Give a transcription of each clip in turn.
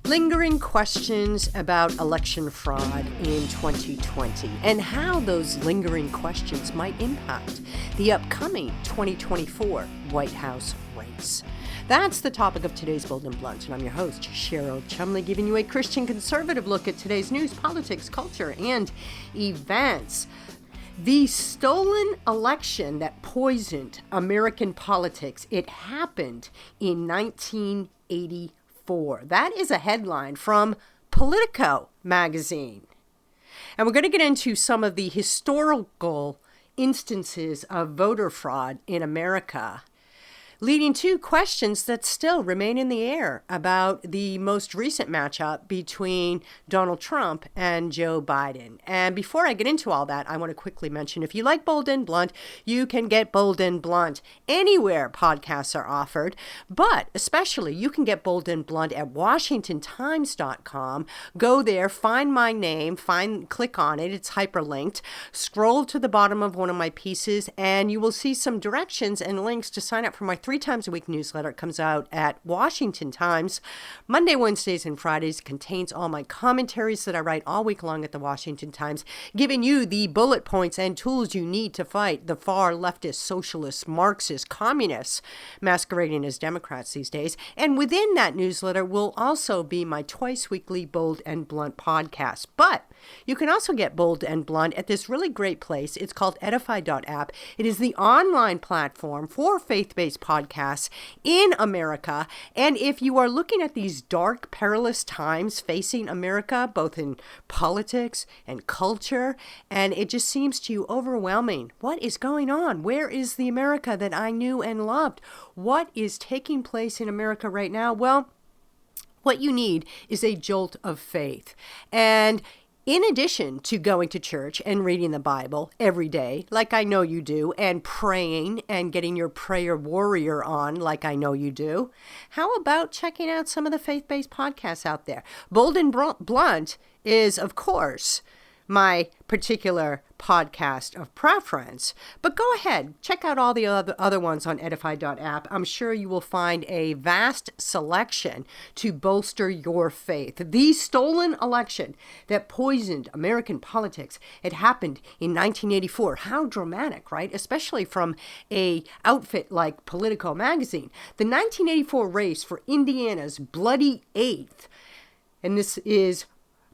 Lingering questions about election fraud in 2020 and how those lingering questions might impact the upcoming 2024 White House race. That's the topic of today's Bold and Blunt, and I'm your host, Cheryl Chumley, giving you a Christian conservative look at today's news, politics, culture, and events. The stolen election that poisoned American politics, it happened in 1984. That is a headline from Politico magazine. And we're going to get into some of the historical instances of voter fraud in America, leading to questions that still remain in the air about the most recent matchup between Donald Trump and Joe Biden. And before I get into all that, I want to quickly mention, if you like Bold and Blunt, you can get Bold and Blunt anywhere podcasts are offered, but especially you can get Bold and Blunt at WashingtonTimes.com. Go there, find my name, click on it, it's hyperlinked, scroll to the bottom of one of my pieces, and you will see some directions and links to sign up for my 3 times a week newsletter. It comes out at Washington Times Monday, Wednesdays, and Fridays. It contains all my commentaries that I write all week long at the Washington Times, giving you the bullet points and tools you need to fight the far leftist, socialist, Marxist, communists masquerading as Democrats these days. And within that newsletter will also be my twice weekly Bold and Blunt podcast. But you can also get Bold and Blunt at this really great place. It's called edify.app. It is the online platform for faith-based podcasts in America. And if you are looking at these dark, perilous times facing America, both in politics and culture, and it just seems to you overwhelming, what is going on? Where is the America that I knew and loved? What is taking place in America right now? Well, what you need is a jolt of faith. And in addition to going to church and reading the Bible every day, like I know you do, and praying and getting your prayer warrior on, like I know you do, how about checking out some of the faith-based podcasts out there? Bold and Blunt is, of course, my particular podcast of preference, but go ahead, check out all the other ones on edify.app. I'm sure you will find a vast selection to bolster your faith. The stolen election that poisoned American politics, it happened in 1984. How dramatic, right? Especially from a outfit like Politico magazine. The 1984 race for Indiana's bloody 8th, and this is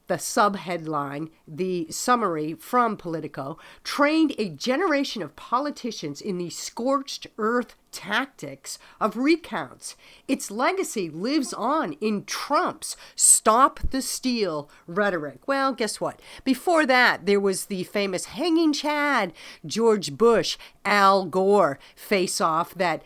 the subheadline, the summary from Politico, trained a generation of politicians in the scorched earth tactics of recounts. Its legacy lives on in Trump's stop the steal rhetoric. Well, guess what? Before that, there was the famous hanging Chad, George Bush, Al Gore face-off that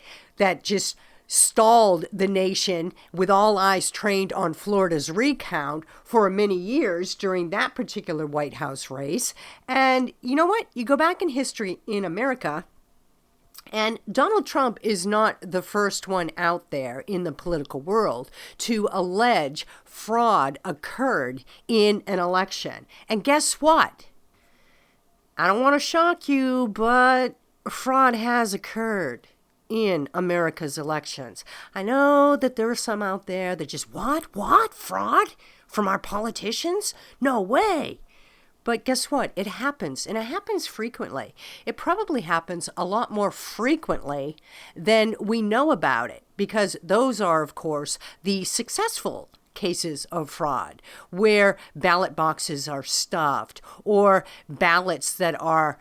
just stalled the nation with all eyes trained on Florida's recount for many years during that particular White House race. And you know what? You go back in history in America, and Donald Trump is not the first one out there in the political world to allege fraud occurred in an election. And guess what? I don't want to shock you, but fraud has occurred in America's elections. I know that there are some out there that just, what? Fraud? From our politicians? No way. But guess what? It happens, and it happens frequently. It probably happens a lot more frequently than we know about it, because those are, of course, the successful cases of fraud, where ballot boxes are stuffed, or ballots that are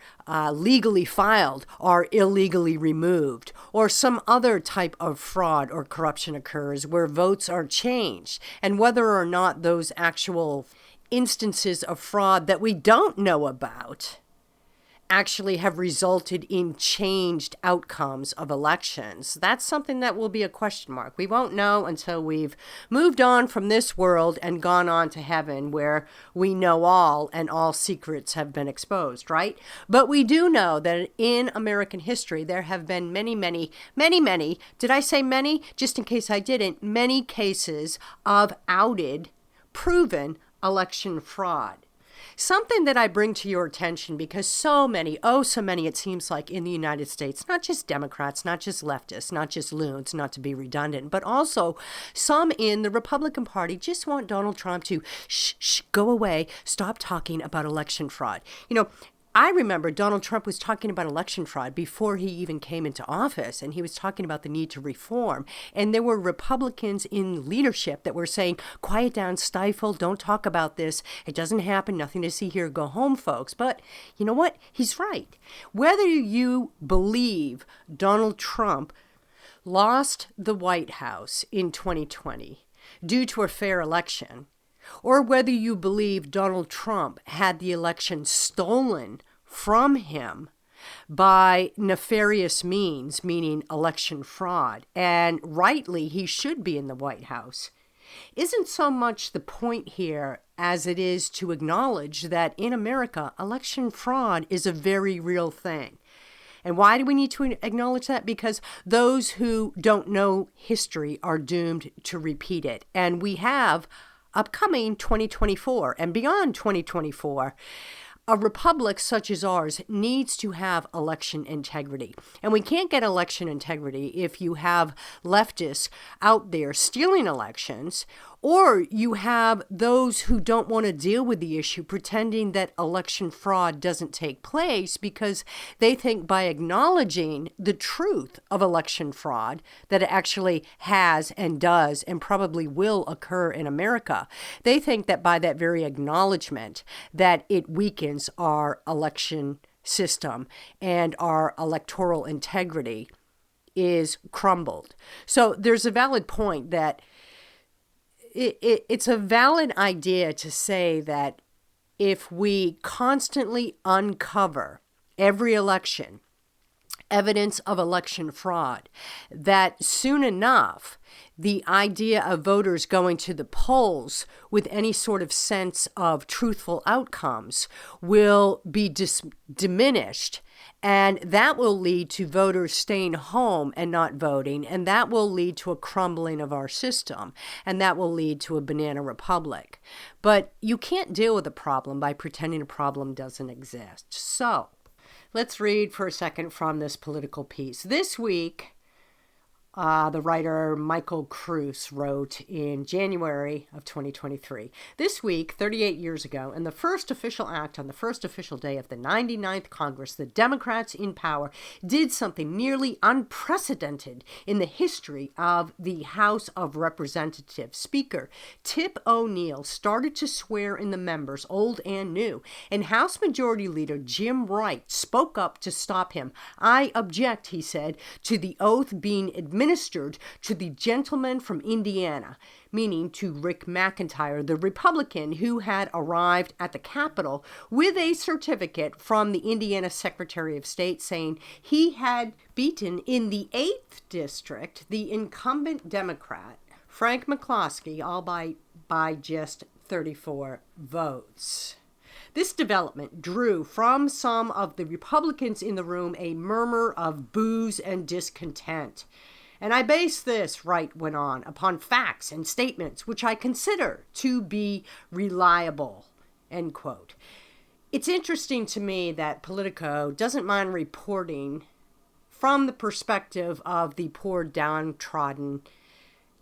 legally filed are illegally removed, or some other type of fraud or corruption occurs where votes are changed. And whether or not those actual instances of fraud that we don't know about actually have resulted in changed outcomes of elections, that's something that will be a question mark. We won't know until we've moved on from this world and gone on to heaven, where we know all and all secrets have been exposed, right? But we do know that in American history, there have been many, did I say many? Just in case I didn't, many cases of outed, proven election fraud. Something that I bring to your attention because so many, oh so many it seems like in the United States, not just Democrats, not just leftists, not just loons, not to be redundant, but also some in the Republican Party just want Donald Trump to go away, stop talking about election fraud. I remember Donald Trump was talking about election fraud before he even came into office, and he was talking about the need to reform. And there were Republicans in leadership that were saying, quiet down, stifle, don't talk about this. It doesn't happen, nothing to see here, go home, folks. But you know what? He's right. Whether you believe Donald Trump lost the White House in 2020 due to a fair election, or whether you believe Donald Trump had the election stolen from him by nefarious means, meaning election fraud, and rightly he should be in the White House, isn't so much the point here as it is to acknowledge that in America, election fraud is a very real thing. And why do we need to acknowledge that? Because those who don't know history are doomed to repeat it. And we have upcoming 2024 and beyond 2024, a republic such as ours needs to have election integrity. And we can't get election integrity if you have leftists out there stealing elections, or you have those who don't want to deal with the issue pretending that election fraud doesn't take place because they think by acknowledging the truth of election fraud that it actually has and does and probably will occur in America. They think that by that very acknowledgement that it weakens our election system and our electoral integrity is crumbled. So there's a valid point that it's a valid idea to say that if we constantly uncover every election evidence of election fraud, that soon enough, the idea of voters going to the polls with any sort of sense of truthful outcomes will be diminished. And that will lead to voters staying home and not voting. And that will lead to a crumbling of our system. And that will lead to a banana republic. But you can't deal with a problem by pretending a problem doesn't exist. So let's read for a second from this political piece. This week, the writer Michael Kruse wrote in January of 2023, this week, 38 years ago, in the first official act on the first official day of the 99th Congress, the Democrats in power did something nearly unprecedented in the history of the House of Representatives. Speaker Tip O'Neill started to swear in the members, old and new, and House Majority Leader Jim Wright spoke up to stop him. I object, he said, to the oath being administered to the gentleman from Indiana, meaning to Rick McIntyre, the Republican who had arrived at the Capitol with a certificate from the Indiana Secretary of State saying he had beaten in the 8th District the incumbent Democrat, Frank McCloskey, all by just 34 votes. This development drew from some of the Republicans in the room a murmur of boos and discontent. And I base this, Wright went on, upon facts and statements which I consider to be reliable, end quote. It's interesting to me that Politico doesn't mind reporting from the perspective of the poor downtrodden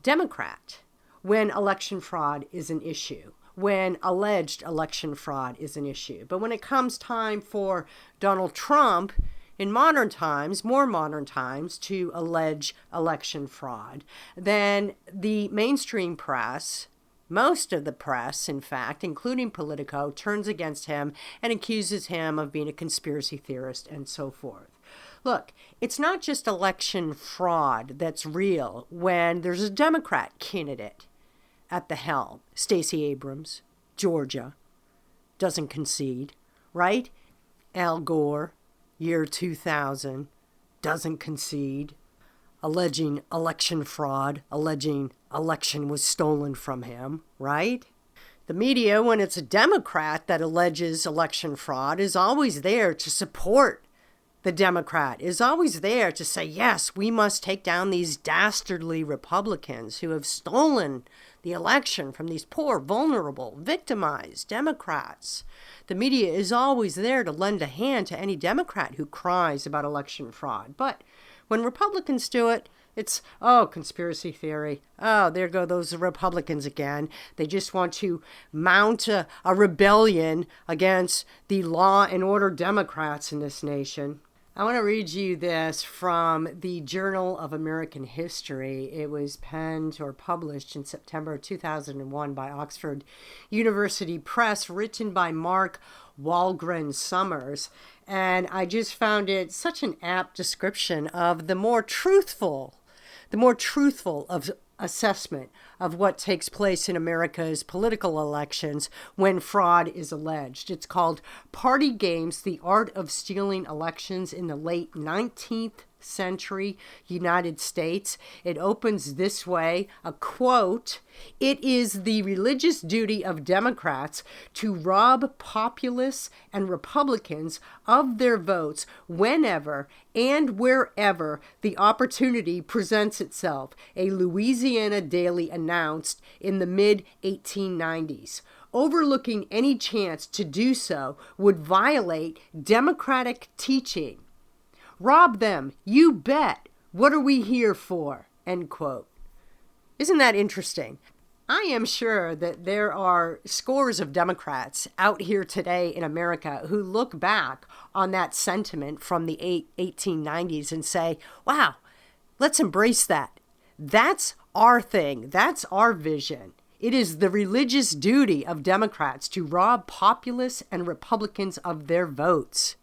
Democrat when election fraud is an issue, when alleged election fraud is an issue. But when it comes time for Donald Trump in modern times, more modern times, to allege election fraud, then the mainstream press, most of the press, in fact, including Politico, turns against him and accuses him of being a conspiracy theorist and so forth. Look, it's not just election fraud that's real when there's a Democrat candidate at the helm. Stacey Abrams, Georgia, doesn't concede, right? Al Gore, year 2000, doesn't concede, alleging election fraud, alleging election was stolen from him, right? The media, when it's a Democrat that alleges election fraud, is always there to support the Democrat, is always there to say, yes, we must take down these dastardly Republicans who have stolen the election from these poor, vulnerable, victimized Democrats. The media is always there to lend a hand to any Democrat who cries about election fraud. But when Republicans do it, it's, oh, conspiracy theory. Oh, there go those Republicans again. They just want to mount a rebellion against the law and order Democrats in this nation. I want to read you this from the Journal of American History. It was penned or published in September 2001 by Oxford University Press, written by Mark Walgren Summers. And I just found it such an apt description of the more truthful of assessment of what takes place in America's political elections when fraud is alleged. It's called Party Games, The Art of Stealing Elections in the Late 19th Century United States. It opens this way, a quote, "It is the religious duty of Democrats to rob populists and Republicans of their votes whenever and wherever the opportunity presents itself," a Louisiana daily announced in the mid-1890s. Overlooking any chance to do so would violate Democratic teaching. "Rob them, you bet. What are we here for?" End quote. Isn't that interesting? I am sure that there are scores of Democrats out here today in America who look back on that sentiment from the 1890s and say, wow, let's embrace that. That's our thing. That's our vision. It is the religious duty of Democrats to rob populists and Republicans of their votes.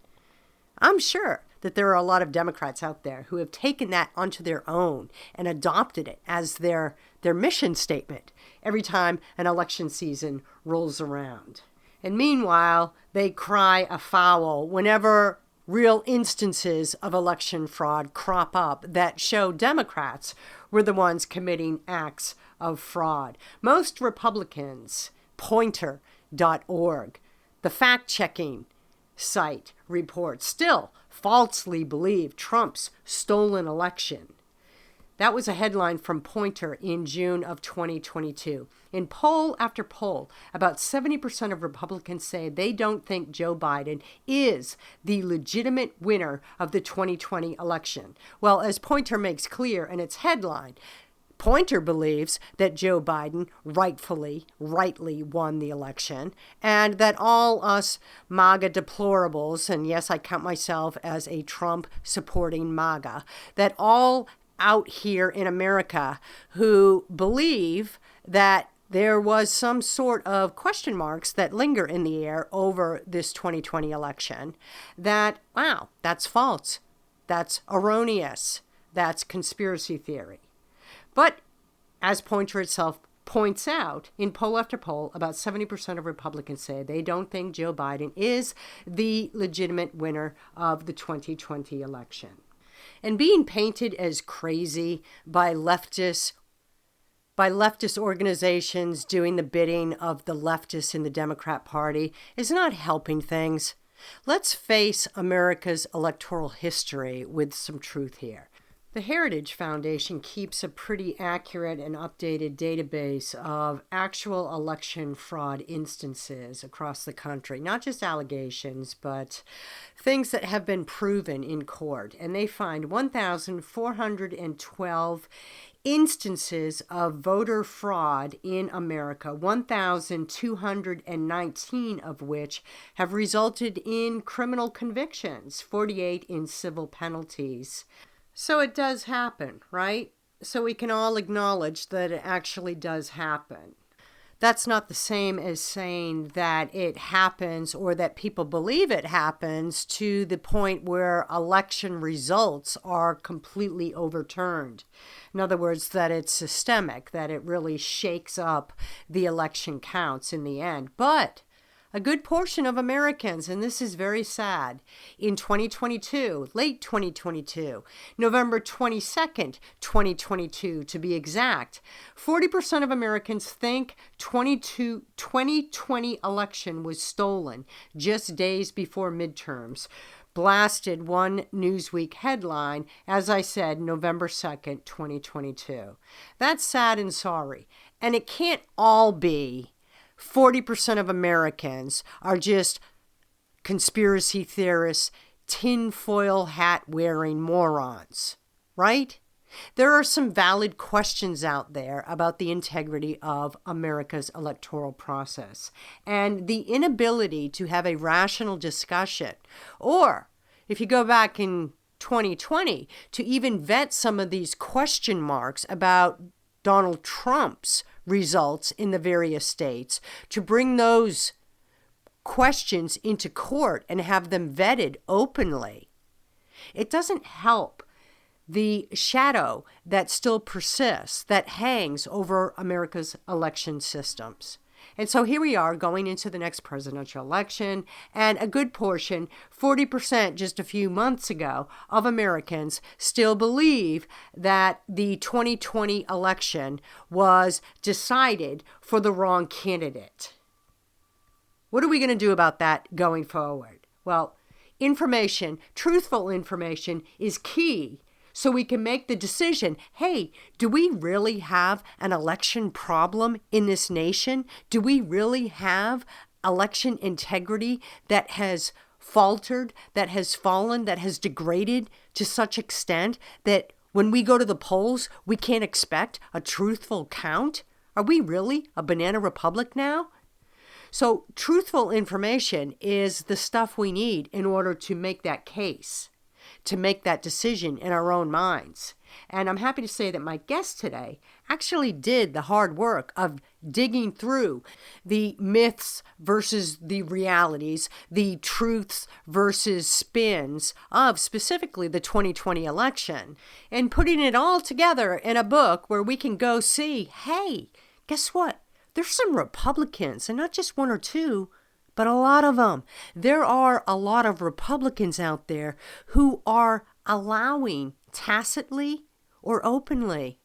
I'm sure that there are a lot of Democrats out there who have taken that onto their own and adopted it as their mission statement every time an election season rolls around. And meanwhile, they cry afoul whenever real instances of election fraud crop up that show Democrats were the ones committing acts of fraud. Most Republicans, Pointer.org, the fact-checking site, reports, still falsely believe Trump's stolen election. That was a headline from Pointer in June of 2022. In poll after poll, about 70% of Republicans say they don't think Joe Biden is the legitimate winner of the 2020 election. Well, as Pointer makes clear in its headline, Pointer believes that Joe Biden rightly won the election, and that all us MAGA deplorables, and yes, I count myself as a Trump-supporting MAGA, that all out here in America who believe that there was some sort of question marks that linger in the air over this 2020 election, that, wow, that's false, that's erroneous, that's conspiracy theory. But as Pointer itself points out, in poll after poll, about 70% of Republicans say they don't think Joe Biden is the legitimate winner of the 2020 election. And being painted as crazy by leftist organizations doing the bidding of the leftists in the Democrat Party is not helping things. Let's face America's electoral history with some truth here. The Heritage Foundation keeps a pretty accurate and updated database of actual election fraud instances across the country, not just allegations, but things that have been proven in court. And they find 1,412 instances of voter fraud in America, 1,219 of which have resulted in criminal convictions, 48 in civil penalties. So it does happen, right? So we can all acknowledge that it actually does happen. That's not the same as saying that it happens or that people believe it happens to the point where election results are completely overturned. In other words, that it's systemic, that it really shakes up the election counts in the end. But a good portion of Americans, and this is very sad, in 2022, late 2022, November 22nd, 2022 to be exact, 40% of Americans think 2020 election was stolen just days before midterms. Blasted one Newsweek headline, as I said, November 2nd, 2022. That's sad and sorry. And it can't all be 40% of Americans are just conspiracy theorists, tinfoil hat wearing morons, right? There are some valid questions out there about the integrity of America's electoral process and the inability to have a rational discussion, or if you go back in 2020, to even vet some of these question marks about Donald Trump's results in the various states, to bring those questions into court and have them vetted openly. It doesn't help the shadow that still persists, that hangs over America's election systems. And so here we are going into the next presidential election, and a good portion, 40% just a few months ago, of Americans still believe that the 2020 election was decided for the wrong candidate. What are we going to do about that going forward? Well, information, truthful information, is key so we can make the decision, hey, do we really have an election problem in this nation? Do we really have election integrity that has faltered, that has fallen, that has degraded to such extent that when we go to the polls, we can't expect a truthful count? Are we really a banana republic now? So truthful information is the stuff we need in order to make that case, to make that decision in our own minds. And I'm happy to say that my guest today actually did the hard work of digging through the myths versus the realities, the truths versus spins of specifically the 2020 election, and putting it all together in a book where we can go see, hey, guess what? There's some Republicans, and not just one or two, but a lot of them. There are a lot of Republicans out there who are allowing tacitly or openly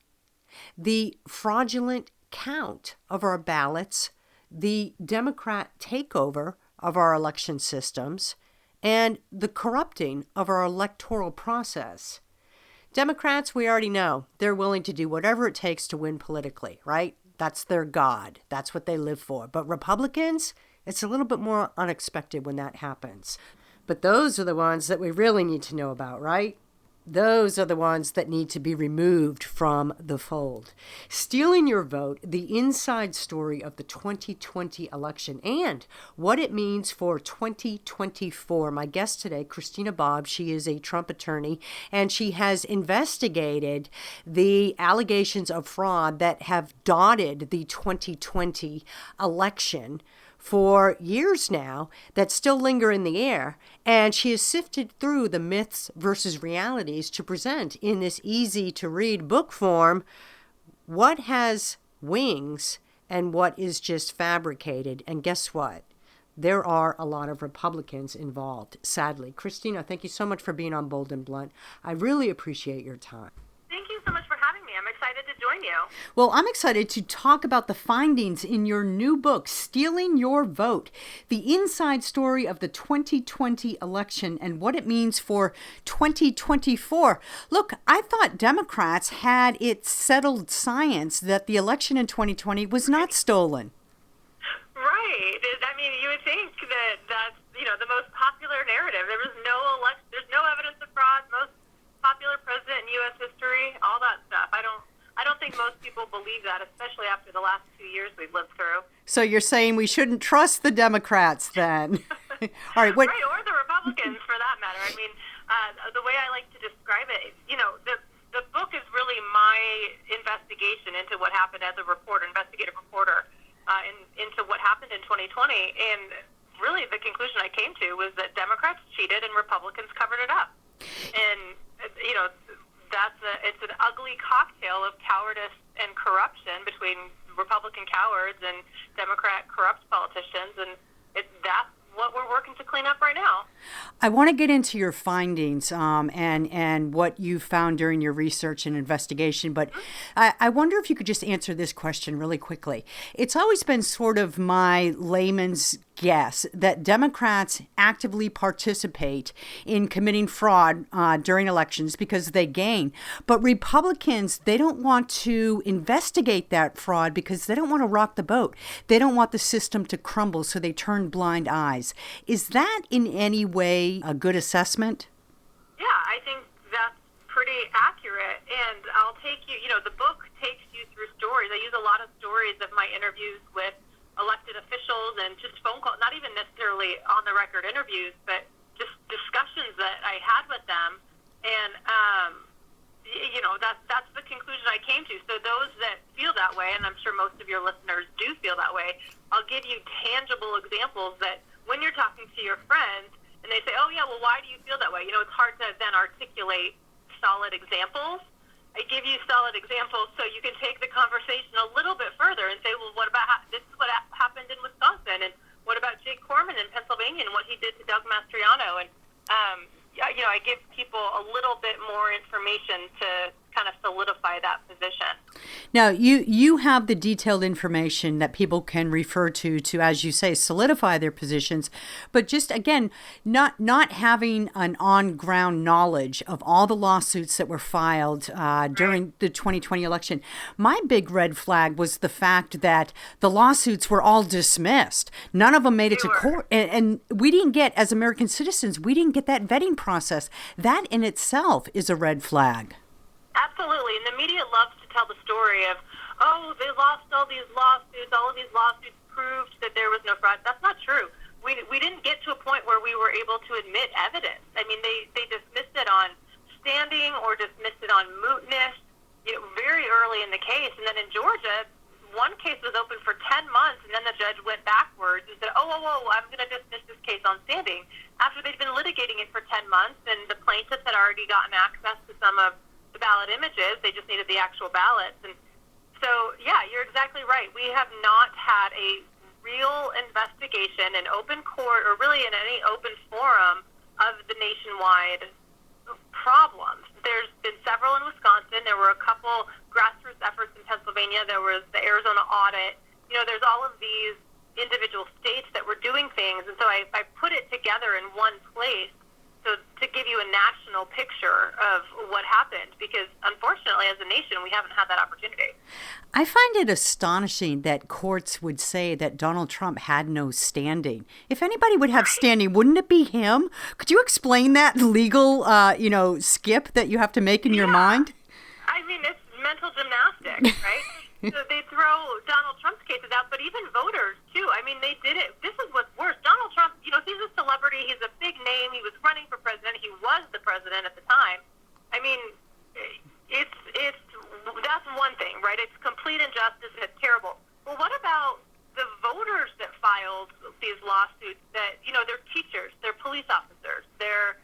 the fraudulent count of our ballots, the Democrat takeover of our election systems, and the corrupting of our electoral process. Democrats, we already know, they're willing to do whatever it takes to win politically, right? That's their God. That's what they live for. But Republicans, it's a little bit more unexpected when that happens. But those are the ones that we really need to know about, right? Those are the ones that need to be removed from the fold. Stealing your vote, the inside story of the 2020 election and what it means for 2024. My guest today, Christina Bobb, she is a Trump attorney, and she has investigated the allegations of fraud that have dotted the 2020 election for years now that still linger in the air, and she has sifted through the myths versus realities to present in this easy-to-read book form what has wings and what is just fabricated. And guess what? There are a lot of Republicans involved, sadly. Christina, thank you so much for being on Bold and Blunt. I really appreciate your time. Thank you so much for having me. I'm excited to join you. Well, I'm excited to talk about the findings in your new book, Stealing Your Vote, the inside story of the 2020 election and what it means for 2024. Look, I thought Democrats had it settled science that the election in 2020 was not stolen. Right. I mean, you would think that that's, the most popular narrative. There's no evidence of fraud, most popular president in U.S. history, all that stuff. I don't think most people believe that, especially after the last 2 years we've lived through. So you're saying we shouldn't trust the Democrats then? All right. Right, or the Republicans for that matter. I mean, the way I like to describe it, the book is really my investigation into what happened as a reporter, investigative reporter, into what happened in 2020. And really the conclusion I came to was that Democrats cheated and Republicans covered it up. And it's an ugly cocktail of cowardice and corruption between Republican cowards and Democrat corrupt politicians, and that's what we're working to clean up right now. I want to get into your findings and what you found during your research and investigation, but I wonder if you could just answer this question really quickly. It's always been sort of my layman's guess that Democrats actively participate in committing fraud during elections because they gain. But Republicans, they don't want to investigate that fraud because they don't want to rock the boat. They don't want the system to crumble, so they turn blind eyes. Is that in any way a good assessment? Yeah, I think that's pretty accurate. And I'll take you, the book takes you through stories. I use a lot of stories of my interviews with elected officials and just phone calls, not even necessarily on the record interviews, but just discussions that I had with them. And, that's the conclusion I came to. So those that feel that way, and I'm sure most of your listeners do feel that way, I'll give you tangible examples that when you're talking to your friends and they say, oh, yeah, well, why do you feel that way? It's hard to then articulate solid examples. I give you solid examples so you can take the conversation a little bit further and say, well, what about this is what happened in Wisconsin, and what about Jake Corman in Pennsylvania and what he did to Doug Mastriano? And, I give people a little bit more information to kind of solidify that position. Now, you have the detailed information that people can refer to, as you say, solidify their positions. But just, again, not having an on-ground knowledge of all the lawsuits that were filed during the 2020 election. My big red flag was the fact that the lawsuits were all dismissed. None of them made it to court. And we didn't get, as American citizens, we didn't get that vetting process. That in itself is a red flag. Absolutely. And the media loves to tell the story of, oh, they lost all these lawsuits. All of these lawsuits proved that there was no fraud. That's not true. We didn't get to a point where we were able to admit evidence. I mean, they dismissed it on standing or dismissed it on mootness, very early in the case. And then in Georgia, one case was open for 10 months, and then the judge went backwards and said, oh, I'm going to dismiss this case on standing, after they'd been litigating it for 10 months, and the plaintiffs had already gotten access to some of the ballot images. They just needed the actual ballots. And so, yeah, you're exactly right. We have not had a real investigation in open court, or really in any open forum, of the nationwide problems. There's been several in Wisconsin. There were a couple grassroots efforts in Pennsylvania. There was the Arizona audit. There's all of these individual states that were doing things. And so I put it together in one place so to give you a national picture of what happened, because unfortunately, as a nation, we haven't had that opportunity. I find it astonishing that courts would say that Donald Trump had no standing. If anybody would have standing, wouldn't it be him? Could you explain that legal, skip that you have to make in your mind? I mean, it's mental gymnastics, right? So they throw Donald Trump's cases out, but even voters, too. I mean, they did it. This is what's worse. Donald Trump, he's a celebrity. He's a big name. He was running for president. He was the president at the time. I mean, that's one thing, right? It's complete injustice and it's terrible. Well, what about the voters that filed these lawsuits that, they're teachers, they're police officers, they're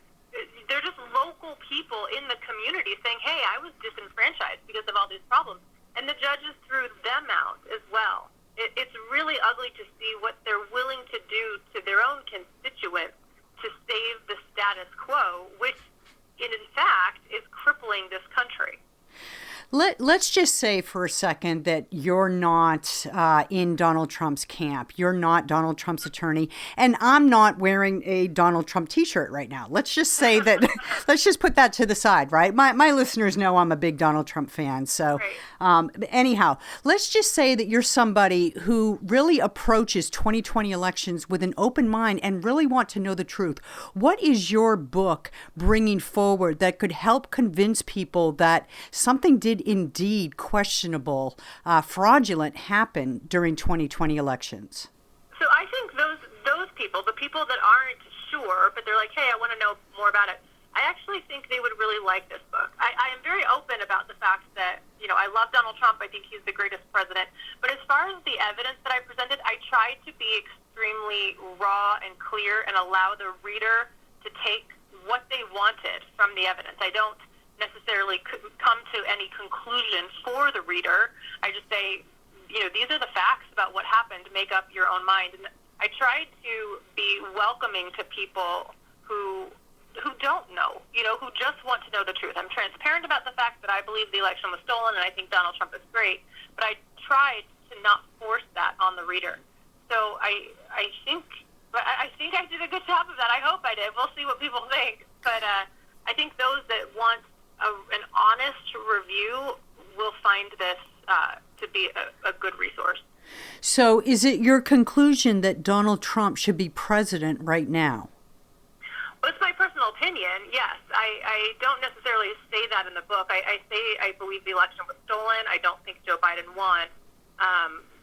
just local people in the community saying, hey, I was disenfranchised because of all these problems. And the judges threw them out as well. It's really ugly to see what they're willing to do to their own constituents to save the status quo, which, in fact, is crippling this country. Let's just say for a second that you're not in Donald Trump's camp. You're not Donald Trump's attorney, and I'm not wearing a Donald Trump T-shirt right now. Let's just say that. Let's just put that to the side, right? My listeners know I'm a big Donald Trump fan. So, anyhow, let's just say that you're somebody who really approaches 2020 elections with an open mind and really want to know the truth. What is your book bringing forward that could help convince people that something did indeed questionable, fraudulent happen during 2020 elections? So I think those people, the people that aren't sure, but they're like, hey, I want to know more about it, I actually think they would really like this book. I am very open about the fact that, I love Donald Trump. I think he's the greatest president. But as far as the evidence that I presented, I tried to be extremely raw and clear and allow the reader to take what they wanted from the evidence. I don't necessarily come to any conclusion for the reader. I just say, these are the facts about what happened. Make up your own mind. And I tried to be welcoming to people who don't know, who just want to know the truth. I'm transparent about the fact that I believe the election was stolen and I think Donald Trump is great, but I tried to not force that on the reader. So I think But I think I did a good job of that. I hope I did. We'll see what people think. But I think those that want an honest review will find this to be a good resource. So is it your conclusion that Donald Trump should be president right now? Well, it's my personal opinion, yes. I don't necessarily say that in the book. I say I believe the election was stolen. I don't think Joe Biden won.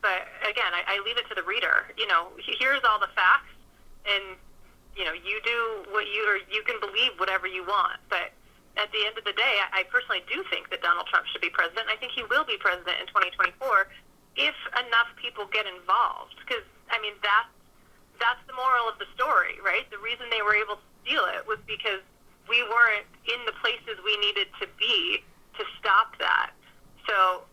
But again, I leave it to the reader. Here's all the facts, and you do what you can believe whatever you want. But at the end of the day, I personally do think that Donald Trump should be president. I think he will be president in 2024 if enough people get involved. Because that's the moral of the story, right? The reason they were able to steal it was because we weren't in the places we needed to be to stop that. So,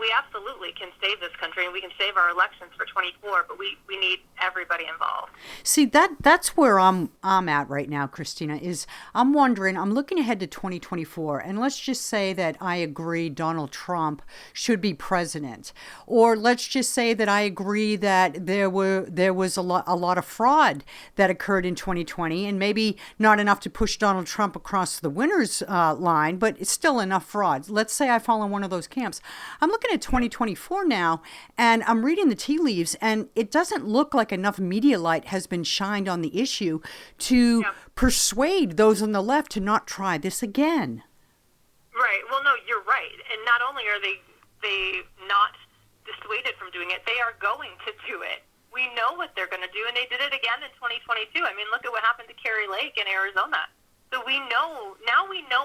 we absolutely can save this country, and we can save our elections for 24, but we need everybody involved. See, that's where I'm at right now, Christina, is I'm wondering, I'm looking ahead to 2024, and let's just say that I agree Donald Trump should be president. Or let's just say that I agree that there was a lot of fraud that occurred in 2020, and maybe not enough to push Donald Trump across the winner's line, but it's still enough fraud. Let's say I fall in one of those camps. I'm looking at 2024 now, and I'm reading the tea leaves, and it doesn't look like enough media light has been shined on the issue to persuade those on the left to not try this again. Right. Well, no, you're right. And not only are they not dissuaded from doing it, they are going to do it. We know what they're going to do, and they did it again in 2022. I mean, look at what happened to Kari Lake in Arizona. So we know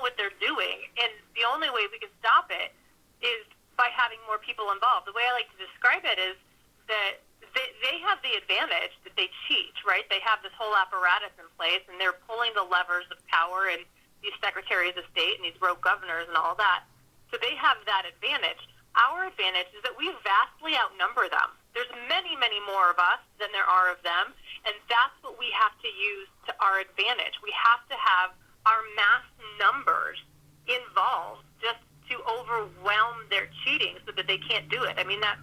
what they're doing, and the only way we can stop it is by having more people involved. The way I like to describe it is that they have the advantage that they cheat, right? They have this whole apparatus in place, and they're pulling the levers of power and these secretaries of state and these rogue governors and all that. So they have that advantage. Our advantage is that we vastly outnumber them. There's many, many more of us than there are of them, and that's what we have to use to our advantage. We have to have our mass numbers involved just to overwhelm their cheating so that they can't do it. I mean, that,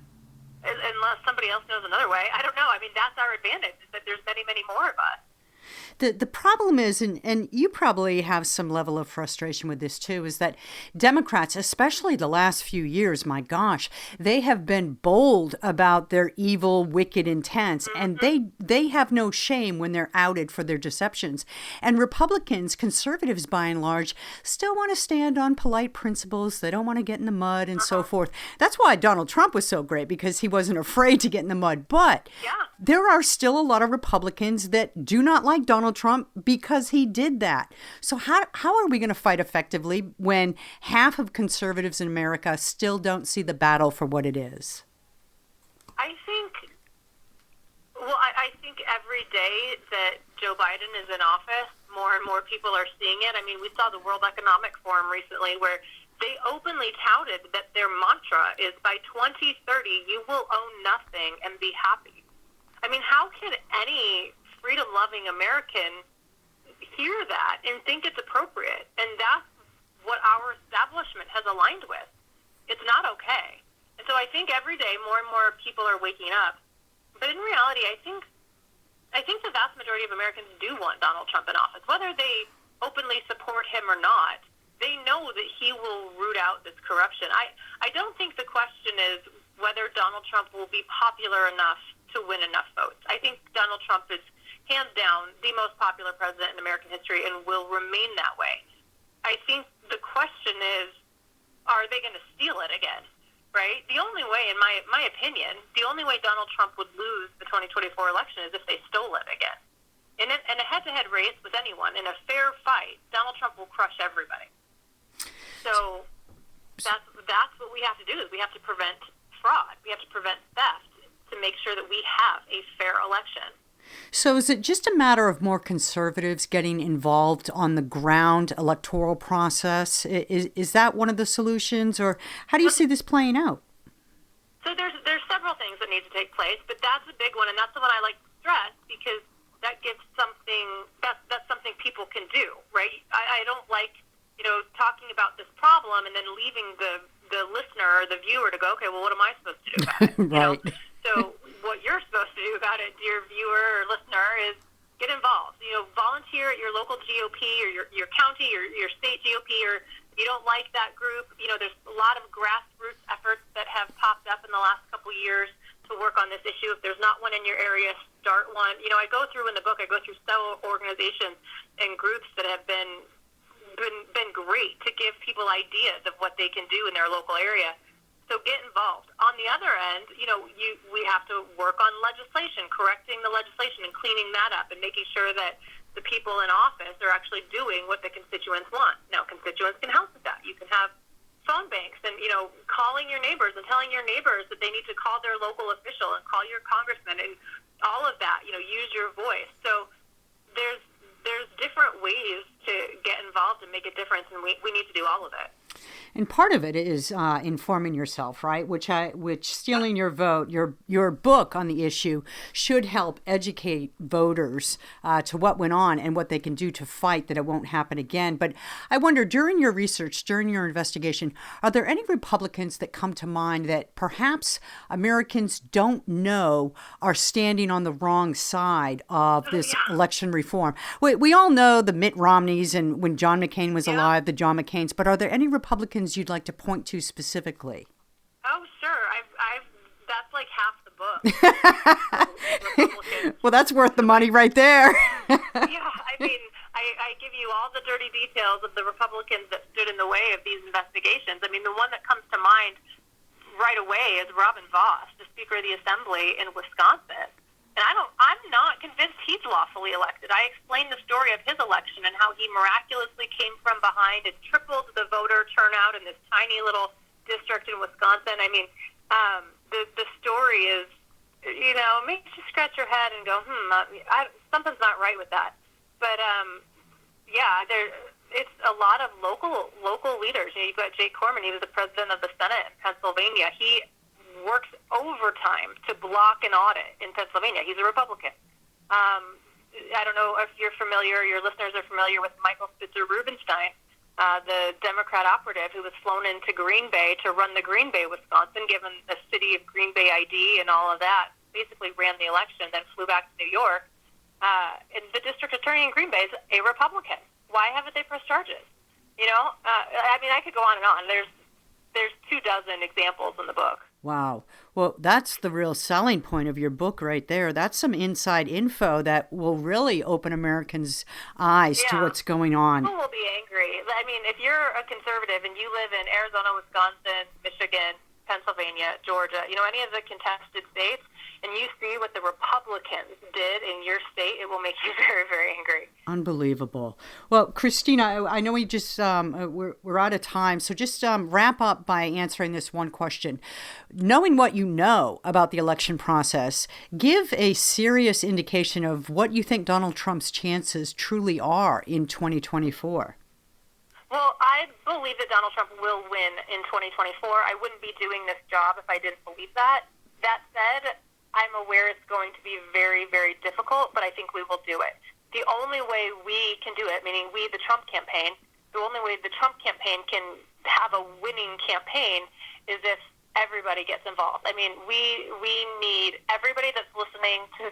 unless somebody else knows another way, I don't know. I mean, that's our advantage, is that there's many, many more of us. The problem is, and you probably have some level of frustration with this too, is that Democrats, especially the last few years, my gosh, they have been bold about their evil, wicked intents, and they have no shame when they're outed for their deceptions. And Republicans, conservatives by and large, still want to stand on polite principles. They don't want to get in the mud and so forth. That's why Donald Trump was so great, because he wasn't afraid to get in the mud. But there are still a lot of Republicans that do not like Donald Trump because he did that. So how are we going to fight effectively when half of conservatives in America still don't see the battle for what it is? I think every day that Joe Biden is in office, more and more people are seeing it. I mean, we saw the World Economic Forum recently where they openly touted that their mantra is by 2030, you will own nothing and be happy. I mean, how can any freedom-loving American hear that and think it's appropriate? And that's what our establishment has aligned with. It's not okay. And so I think every day more and more people are waking up. But in reality, I think the vast majority of Americans do want Donald Trump in office. Whether they openly support him or not, they know that he will root out this corruption. I don't think the question is whether Donald Trump will be popular enough to win enough votes. I think Donald Trump is hands down the most popular president in American history and will remain that way. I think the question is, are they going to steal it again, right? The only way, in my opinion, the only way Donald Trump would lose the 2024 election is if they stole it again. In a head-to-head race with anyone, in a fair fight, Donald Trump will crush everybody. So that's what we have to do, is we have to prevent fraud. We have to prevent theft to make sure that we have a fair election. So is it just a matter of more conservatives getting involved on the ground electoral process? Is that one of the solutions, or how do you see this playing out? So there's several things that need to take place, but that's a big one, and that's the one I like to stress because that gives something that's something people can do, right? I don't like talking about this problem and then leaving the listener or the viewer to go, okay, well, what am I supposed to do about it? Right. So what you're supposed about it, dear viewer or listener, is get involved. Volunteer at your local GOP or your county or your state GOP, or if you don't like that group, there's a lot of grassroots efforts that have popped up in the last couple years to work on this issue. If there's not one in your area, start one. I go through in the book, several organizations and groups that have been great to give people ideas of what they can do in their local area. So get involved. On the other end, we have to work on legislation, correcting the legislation and cleaning that up and making sure that the people in office are actually doing what the constituents want. Now, constituents can help with that. You can have phone banks and, calling your neighbors and telling your neighbors that they need to call their local official and call your congressman and all of that, use your voice. So there's different ways to get involved and make a difference, and we need to do all of it. And part of it is informing yourself, right? Which Stealing Your Vote, your book on the issue should help educate voters to what went on and what they can do to fight that it won't happen again. But I wonder, during your research, during your investigation, are there any Republicans that come to mind that perhaps Americans don't know are standing on the wrong side of this election reform? We all know the Mitt Romneys and when John McCain was alive, the John McCains, but are there any Republicans you'd like to point to specifically? Oh, sure. I've that's like half the book. Well, that's worth the money right there. Yeah, I give you all the dirty details of the Republicans that stood in the way of these investigations. The one that comes to mind right away is Robin Vos, the Speaker of the Assembly in Wisconsin. And I'm not convinced he's lawfully elected. I explained the story of his election and how he miraculously came from behind and tripled the voter turnout in this tiny little district in Wisconsin. The story is, makes you scratch your head and go, something's not right with that. But it's a lot of local leaders. You've got Jake Corman. He was the president of the Senate in Pennsylvania. He works overtime to block an audit in Pennsylvania. He's a Republican. I don't know if you're familiar, your listeners are familiar with Michael Spitzer Rubenstein, the Democrat operative who was flown into Green Bay to run the Green Bay, Wisconsin, given the city of Green Bay ID and all of that, basically ran the election, then flew back to New York. And the district attorney in Green Bay is a Republican. Why haven't they pressed charges? I could go on and on. There's 24 examples in the book. Wow. Well, that's the real selling point of your book right there. That's some inside info that will really open Americans' eyes to what's going on. People will be angry. If you're a conservative and you live in Arizona, Wisconsin, Michigan, Pennsylvania, Georgia, any of the contested states, and you see what the Republicans did in your state, it will make you very, very angry. Unbelievable. Well, Christina, I know we just we're out of time, so just wrap up by answering this one question. Knowing what you know about the election process, give a serious indication of what you think Donald Trump's chances truly are in 2024. Well, I believe that Donald Trump will win in 2024. I wouldn't be doing this job if I didn't believe that. That said, I'm aware it's going to be very, very difficult, but I think we will do it. The only way we can do it, meaning we, the Trump campaign, the only way the Trump campaign can have a winning campaign is if everybody gets involved. We need everybody that's listening to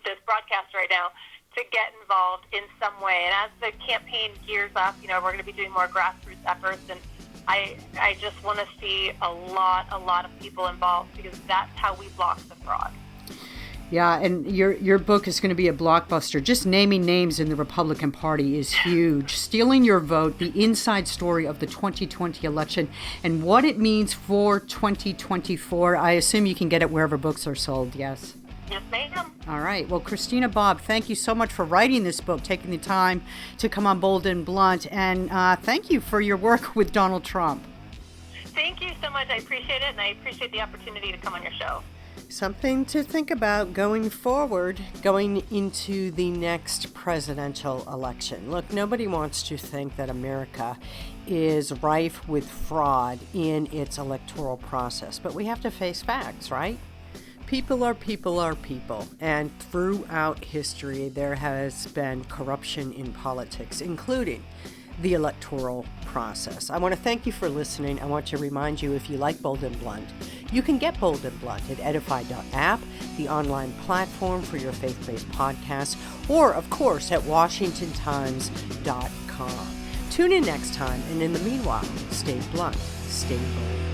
this broadcast right now to get involved in some way. And as the campaign gears up, we're going to be doing more grassroots efforts, and I just want to see a lot of people involved, because that's how we block the fraud. Yeah, and your book is going to be a blockbuster. Just naming names in the Republican Party is huge. Stealing Your Vote, the inside story of the 2020 election and what it means for 2024. I assume you can get it wherever books are sold, yes? Yes, ma'am. All right. Well, Christina Bobb, thank you so much for writing this book, taking the time to come on Bold and Blunt, and thank you for your work with Donald Trump. Thank you so much. I appreciate it, and I appreciate the opportunity to come on your show. Something to think about going forward, going into the next presidential election. Look, nobody wants to think that America is rife with fraud in its electoral process, but we have to face facts, right? People are people, and throughout history there has been corruption in politics, including the electoral process. I want to thank you for listening. I want to remind you, if you like Bold and Blunt, You can get Bold and Blunt at edify.app, the online platform for your faith-based podcasts, or, of course, at washingtontimes.com. Tune in next time, and in the meanwhile, stay blunt, stay bold.